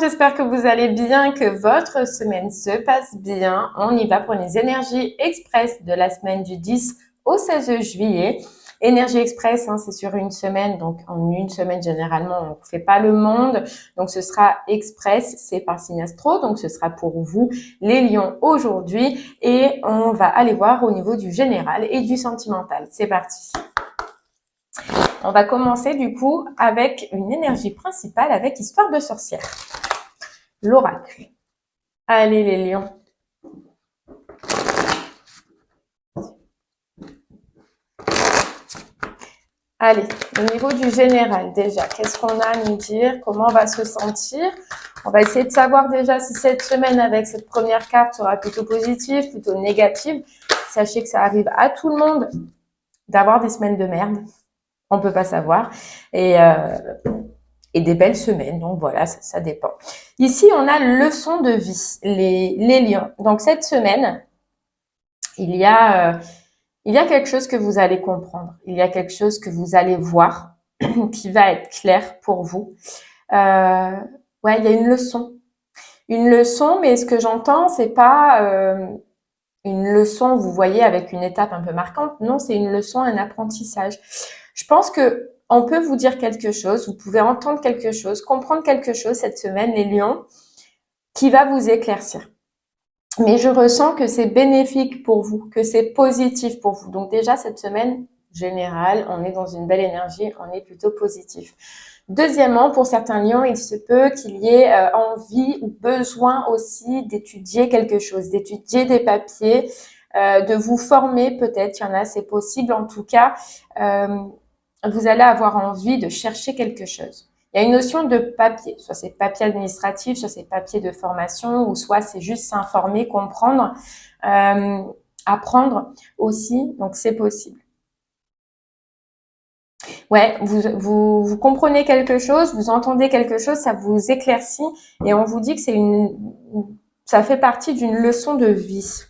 j'espère que vous allez bien, que votre semaine se passe bien. On y va pour les énergies express de la semaine du 10 au 16 juillet. Énergie express, c'est sur une semaine, donc en une semaine généralement on ne fait pas le monde, donc ce sera express, c'est par signe astro, donc ce sera pour vous les lions aujourd'hui et on va aller voir au niveau du général et du sentimental. C'est parti. On va commencer du coup avec une énergie principale avec histoire de sorcière. L'oracle. Allez les lions. Allez, au niveau du général déjà, qu'est-ce qu'on a à nous dire? Comment on va se sentir? On va essayer de savoir déjà si cette semaine avec cette première carte sera plutôt positive, plutôt négative. Sachez que ça arrive à tout le monde d'avoir des semaines de merde. On peut pas savoir. Et des belles semaines. Donc voilà, ça dépend. Ici, on a leçon de vie, les lions. Donc cette semaine, il y a quelque chose que vous allez comprendre. Il y a quelque chose que vous allez voir qui va être clair pour vous. Ouais, il y a une leçon. Une leçon, mais ce que j'entends, c'est pas une leçon, vous voyez, avec une étape un peu marquante. Non, c'est une leçon, un apprentissage. Je pense que on peut vous dire quelque chose, vous pouvez entendre quelque chose, comprendre quelque chose cette semaine, les lions, qui va vous éclaircir. Mais je ressens que c'est bénéfique pour vous, que c'est positif pour vous. Donc déjà, cette semaine générale, on est dans une belle énergie, on est plutôt positif. Deuxièmement, pour certains lions, il se peut qu'il y ait envie ou besoin aussi d'étudier quelque chose, d'étudier des papiers, de vous former peut-être, il y en a, c'est possible. En tout cas, vous allez avoir envie de chercher quelque chose. Il y a une notion de papier, soit c'est papier administratif, soit c'est papier de formation, ou soit c'est juste s'informer, comprendre, apprendre aussi, donc c'est possible. Ouais, vous comprenez quelque chose, vous entendez quelque chose, ça vous éclaircit et on vous dit que ça fait partie d'une leçon de vie.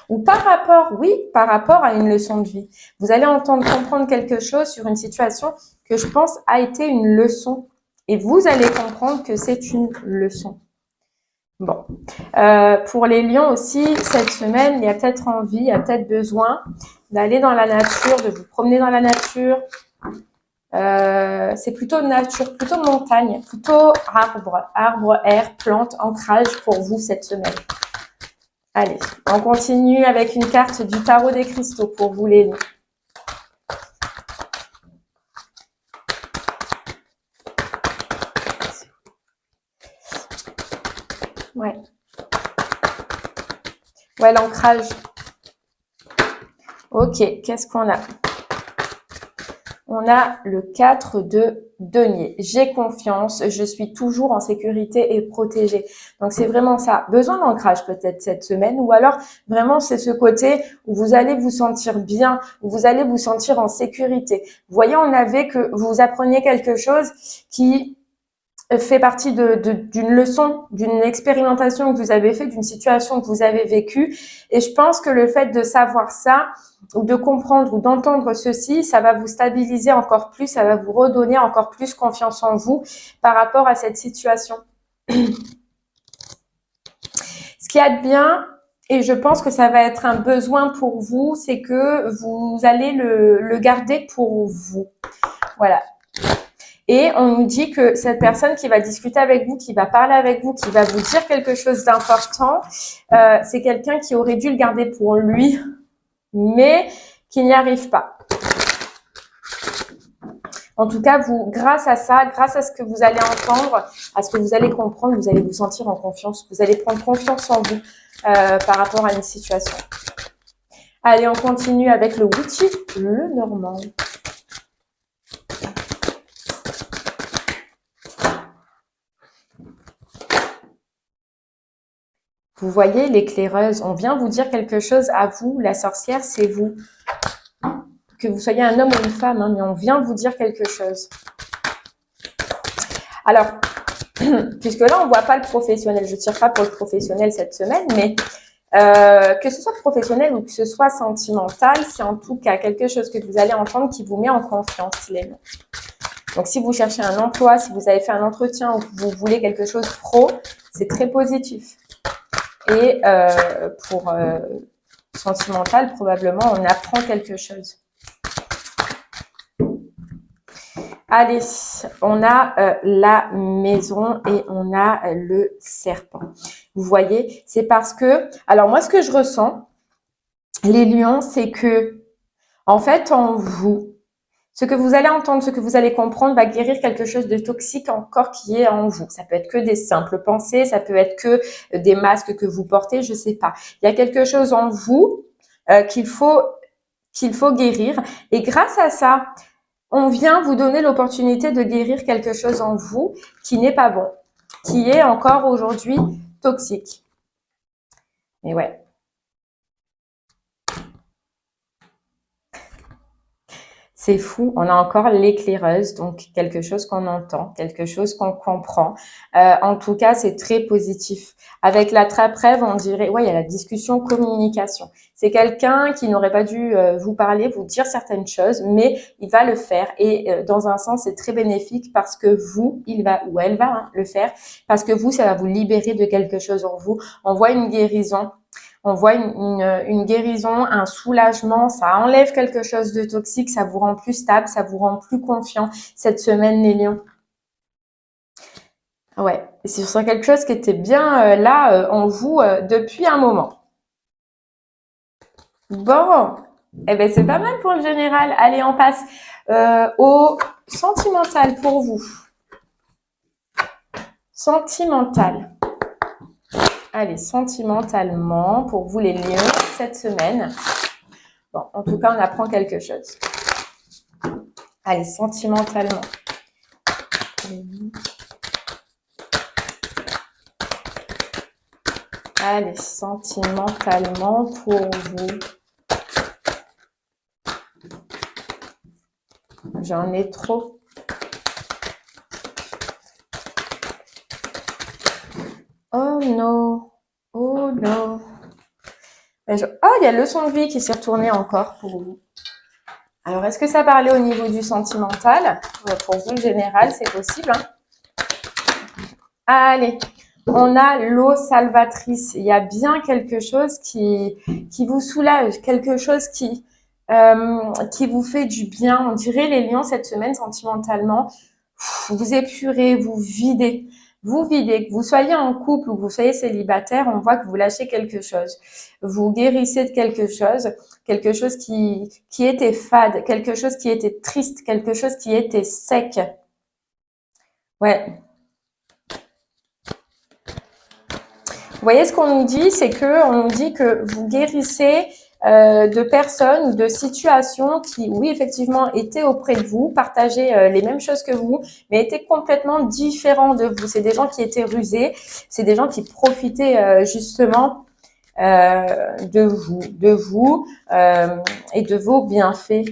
Ou par rapport à une leçon de vie. Vous allez entendre comprendre quelque chose sur une situation que je pense a été une leçon. Et vous allez comprendre que c'est une leçon. Bon. Pour les lions aussi, cette semaine, il y a peut-être envie, il y a peut-être besoin d'aller dans la nature, de vous promener dans la nature. C'est plutôt nature, plutôt montagne, plutôt arbre, air, plante, ancrage pour vous cette semaine. Allez, on continue avec une carte du tarot des cristaux pour vous les lions. Ouais. Ouais, l'ancrage. Ok, qu'est-ce qu'on a? On a le 4 de denier. J'ai confiance, je suis toujours en sécurité et protégée. Donc, c'est vraiment ça. Besoin d'ancrage peut-être cette semaine ou alors vraiment c'est ce côté où vous allez vous sentir bien, où vous allez vous sentir en sécurité. Vous voyez, on avait que vous appreniez quelque chose qui fait partie d'une leçon, d'une expérimentation que vous avez fait, d'une situation que vous avez vécue. Et je pense que le fait de savoir ça, ou de comprendre ou d'entendre ceci, ça va vous stabiliser encore plus, ça va vous redonner encore plus confiance en vous par rapport à cette situation. Ce qui est bien, et je pense que ça va être un besoin pour vous, c'est que vous allez le garder pour vous. Voilà. Et on nous dit que cette personne qui va discuter avec vous, qui va parler avec vous, qui va vous dire quelque chose d'important, c'est quelqu'un qui aurait dû le garder pour lui, mais qui n'y arrive pas. En tout cas, vous, grâce à ça, grâce à ce que vous allez entendre, à ce que vous allez comprendre, vous allez vous sentir en confiance. Vous allez prendre confiance en vous par rapport à une situation. Allez, on continue avec le Witchy, le Normand. Vous voyez l'éclaireuse, on vient vous dire quelque chose à vous, la sorcière, c'est vous. Que vous soyez un homme ou une femme, mais on vient vous dire quelque chose. Alors, puisque là, on ne voit pas le professionnel, je ne tire pas pour le professionnel cette semaine, mais que ce soit professionnel ou que ce soit sentimental, c'est en tout cas quelque chose que vous allez entendre qui vous met en confiance, les mots. Donc, si vous cherchez un emploi, si vous avez fait un entretien ou que vous voulez quelque chose pro, c'est très positif. Et pour sentimental, probablement, on apprend quelque chose. Allez, on a la maison et on a le serpent. Vous voyez, c'est parce que, alors moi, ce que je ressens, les lions, c'est que, en fait, en vous, ce que vous allez entendre, ce que vous allez comprendre va guérir quelque chose de toxique encore qui est en vous. Ça peut être que des simples pensées, ça peut être que des masques que vous portez, je sais pas. Il y a quelque chose en vous qu'il faut guérir. Et grâce à ça, on vient vous donner l'opportunité de guérir quelque chose en vous qui n'est pas bon, qui est encore aujourd'hui toxique. Et ouais. C'est fou, on a encore l'éclaireuse, donc quelque chose qu'on entend, quelque chose qu'on comprend. En tout cas, c'est très positif. Avec la trappe-rêve, on dirait, ouais, il y a la discussion communication. C'est quelqu'un qui n'aurait pas dû vous parler, vous dire certaines choses, mais il va le faire. Et dans un sens, c'est très bénéfique parce que vous, il va ou elle va le faire, parce que vous, ça va vous libérer de quelque chose en vous. On voit une guérison. On voit une guérison, un soulagement, ça enlève quelque chose de toxique, ça vous rend plus stable, ça vous rend plus confiant cette semaine, les lions. Ouais, c'est sur quelque chose qui était bien là en vous depuis un moment. Bon, eh ben c'est pas mal pour le général. Allez, on passe au sentimental pour vous. Sentimental. Allez, sentimentalement, pour vous les lions, cette semaine. Bon, en tout cas, on apprend quelque chose. Allez, sentimentalement. Allez, sentimentalement pour vous. J'en ai trop. Oh non. Oh non. Oh, il y a leçon de vie qui s'est retournée encore pour vous. Alors, est-ce que ça parlait au niveau du sentimental? Pour vous, le général, c'est possible. Hein. Allez, on a l'eau salvatrice. Il y a bien quelque chose qui vous soulage, quelque chose qui vous fait du bien. On dirait les lions cette semaine sentimentalement. Vous épurez, vous videz. Vous videz, que vous soyez en couple ou que vous soyez célibataire, on voit que vous lâchez quelque chose. Vous guérissez de quelque chose qui était fade, quelque chose qui était triste, quelque chose qui était sec. Ouais. Vous voyez ce qu'on nous dit, c'est que on nous dit que vous guérissez de personnes ou de situations qui, oui, effectivement, étaient auprès de vous, partageaient les mêmes choses que vous, mais étaient complètement différents de vous. C'est des gens qui étaient rusés, c'est des gens qui profitaient justement de vous et de vos bienfaits.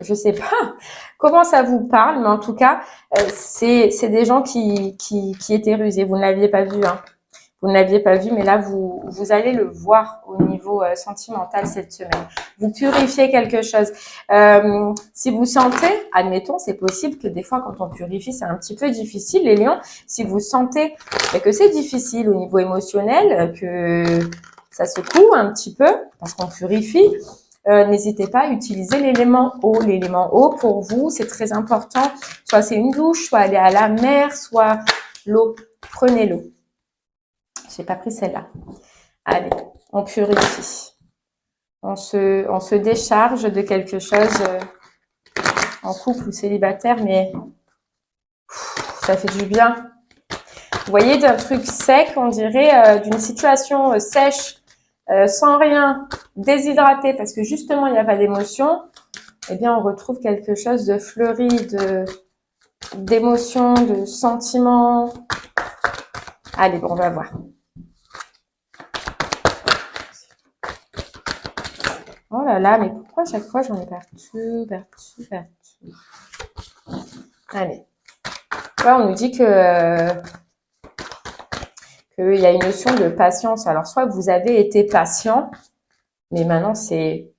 Je sais pas comment ça vous parle, mais en tout cas, c'est des gens qui étaient rusés. Vous ne l'aviez pas vu, hein. Vous ne l'aviez pas vu, mais là, vous allez le voir au niveau sentimental cette semaine. Vous purifiez quelque chose. Si vous sentez, admettons, c'est possible que des fois, quand on purifie, c'est un petit peu difficile, les lions. Si vous sentez que c'est difficile au niveau émotionnel, que ça secoue un petit peu, parce qu'on purifie, n'hésitez pas à utiliser l'élément eau. L'élément eau, pour vous, c'est très important. Soit c'est une douche, soit aller à la mer, soit l'eau. Prenez l'eau. J'ai pas pris celle-là. Allez, on purifie. On se décharge de quelque chose en couple ou célibataire, mais ça fait du bien. Vous voyez, d'un truc sec, on dirait d'une situation sèche, sans rien, déshydratée, parce que justement, il n'y a pas d'émotion. Eh bien, on retrouve quelque chose de fleuri, d'émotion, de sentiments. Allez, bon, on va voir. Oh là là, mais pourquoi à chaque fois j'en ai partout. Allez. Là, on nous dit qu'il y a une notion de patience. Alors, soit vous avez été patient, mais maintenant c'est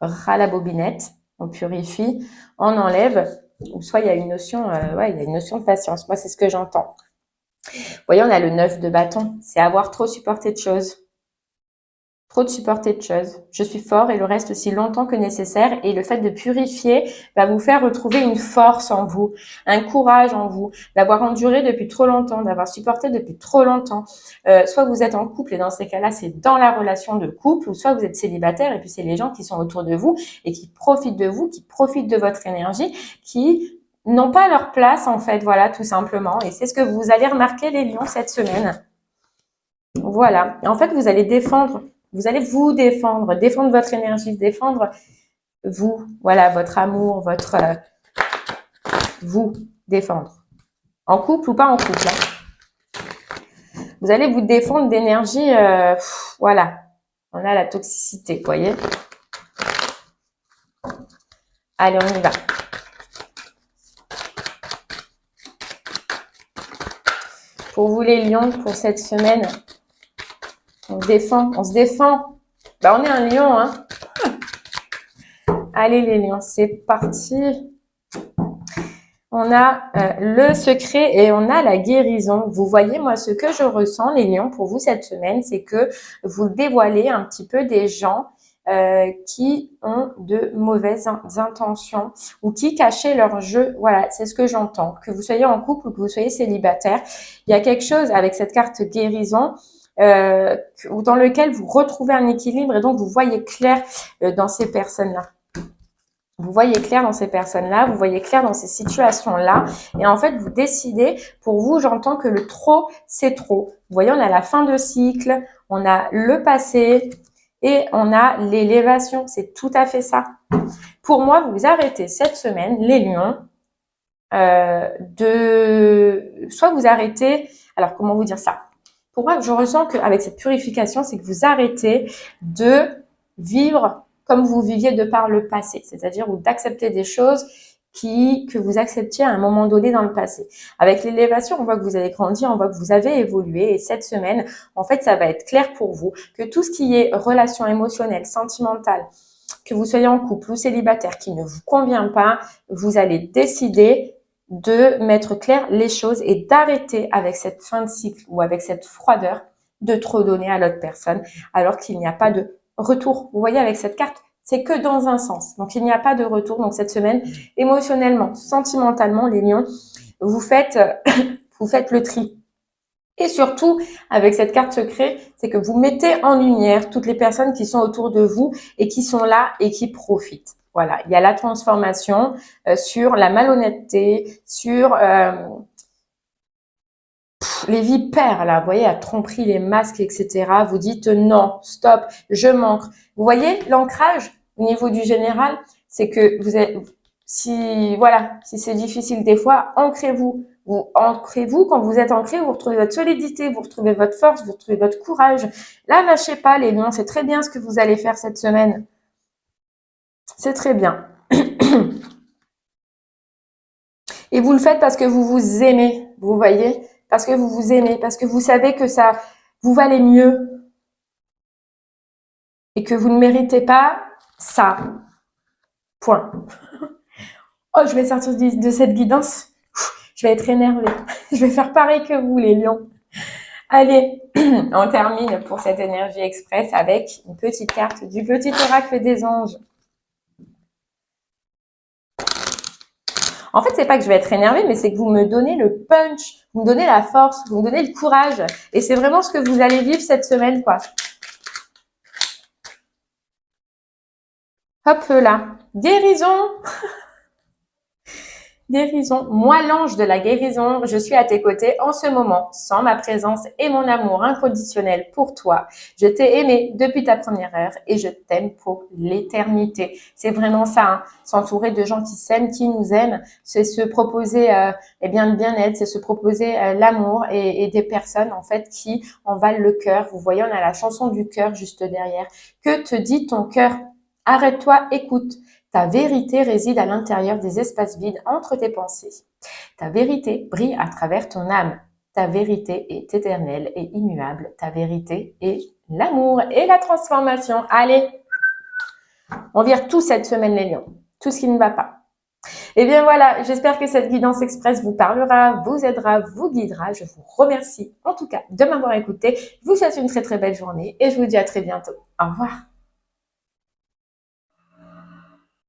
ras la bobinette. On purifie, on enlève. Ou soit il y a une notion, ouais, il y a une notion de patience. Moi, c'est ce que j'entends. Vous voyez, on a le 9 de bâton. C'est avoir trop supporté de choses. Trop de supporter de choses. Je suis fort et le reste aussi longtemps que nécessaire. Et le fait de purifier va vous faire retrouver une force en vous, un courage en vous, d'avoir enduré depuis trop longtemps, d'avoir supporté depuis trop longtemps. Soit vous êtes en couple et dans ces cas-là, c'est dans la relation de couple, ou soit vous êtes célibataire et puis c'est les gens qui sont autour de vous et qui profitent de vous, qui profitent de votre énergie, qui n'ont pas leur place en fait, voilà, tout simplement. Et c'est ce que vous allez remarquer les lions cette semaine. Voilà. Et en fait, vous allez défendre. Vous allez vous défendre, défendre votre énergie, défendre vous, voilà, votre amour, votre vous, défendre. En couple ou pas en couple. Hein. Vous allez vous défendre d'énergie, voilà. On a la toxicité, vous voyez. Allez, on y va. Pour vous les lions, pour cette semaine, on se défend. Bah, on est un lion, hein. Allez les lions, c'est parti. On a le secret et on a la guérison. Vous voyez, moi, ce que je ressens, les lions, pour vous cette semaine, c'est que vous dévoilez un petit peu des gens qui ont de mauvaises intentions ou qui cachaient leur jeu. Voilà, c'est ce que j'entends. Que vous soyez en couple ou que vous soyez célibataire, il y a quelque chose avec cette carte guérison dans lequel vous retrouvez un équilibre et donc vous voyez clair dans ces personnes-là. Vous voyez clair dans ces personnes-là, vous voyez clair dans ces situations-là. Et en fait, vous décidez, pour vous, j'entends que le trop, c'est trop. Vous voyez, on a la fin de cycle, on a le passé et on a l'élévation. C'est tout à fait ça. Pour moi, vous arrêtez cette semaine, les lions, soit vous arrêtez, alors comment vous dire ça? Pour moi, je ressens qu'avec cette purification, c'est que vous arrêtez de vivre comme vous viviez de par le passé, c'est-à-dire ou d'accepter des choses que vous acceptiez à un moment donné dans le passé. Avec l'élévation, on voit que vous avez grandi, on voit que vous avez évolué et cette semaine, en fait, ça va être clair pour vous que tout ce qui est relation émotionnelle, sentimentale, que vous soyez en couple ou célibataire qui ne vous convient pas, vous allez décider de mettre clair les choses et d'arrêter avec cette fin de cycle ou avec cette froideur de trop donner à l'autre personne alors qu'il n'y a pas de retour. Vous voyez, avec cette carte, c'est que dans un sens. Donc, il n'y a pas de retour. Donc, cette semaine, émotionnellement, sentimentalement, les lions, vous faites le tri. Et surtout, avec cette carte secret, c'est que vous mettez en lumière toutes les personnes qui sont autour de vous et qui sont là et qui profitent. Voilà, il y a la transformation sur la malhonnêteté, sur les vipères, là, vous voyez, la tromperie, les masques, etc. Vous dites non, stop, je manque. Vous voyez, l'ancrage au niveau du général, c'est que vous êtes, si c'est difficile des fois, ancrez-vous. Vous ancrez-vous, quand vous êtes ancré, vous retrouvez votre solidité, vous retrouvez votre force, vous retrouvez votre courage. Là, lâchez pas les lions, c'est très bien ce que vous allez faire cette semaine. C'est très bien. Et vous le faites parce que vous vous aimez, vous voyez, parce que vous vous aimez, parce que vous savez que ça vous valez mieux et que vous ne méritez pas ça. Point. Oh, je vais sortir de cette guidance. Je vais être énervée. Je vais faire pareil que vous, les lions. Allez, on termine pour cette énergie express avec une petite carte du petit oracle des anges. En fait, c'est pas que je vais être énervée, mais c'est que vous me donnez le punch, vous me donnez la force, vous me donnez le courage. Et c'est vraiment ce que vous allez vivre cette semaine, quoi. Hop là. Guérison. Guérison. Moi, l'ange de la guérison, je suis à tes côtés en ce moment, sans ma présence et mon amour inconditionnel pour toi. Je t'ai aimé depuis ta première heure et je t'aime pour l'éternité. C'est vraiment ça, hein. S'entourer de gens qui s'aiment, qui nous aiment, c'est se proposer le bien-être, c'est se proposer l'amour et des personnes en fait qui en valent le cœur. Vous voyez, on a la chanson du cœur juste derrière. Que te dit ton cœur? Arrête-toi, écoute. Ta vérité réside à l'intérieur des espaces vides entre tes pensées. Ta vérité brille à travers ton âme. Ta vérité est éternelle et immuable. Ta vérité est l'amour et la transformation. Allez, on vire tout cette semaine les lions. Tout ce qui ne va pas. Et bien voilà, j'espère que cette guidance express vous parlera, vous aidera, vous guidera. Je vous remercie en tout cas de m'avoir écouté. Je vous souhaite une très très belle journée et je vous dis à très bientôt. Au revoir.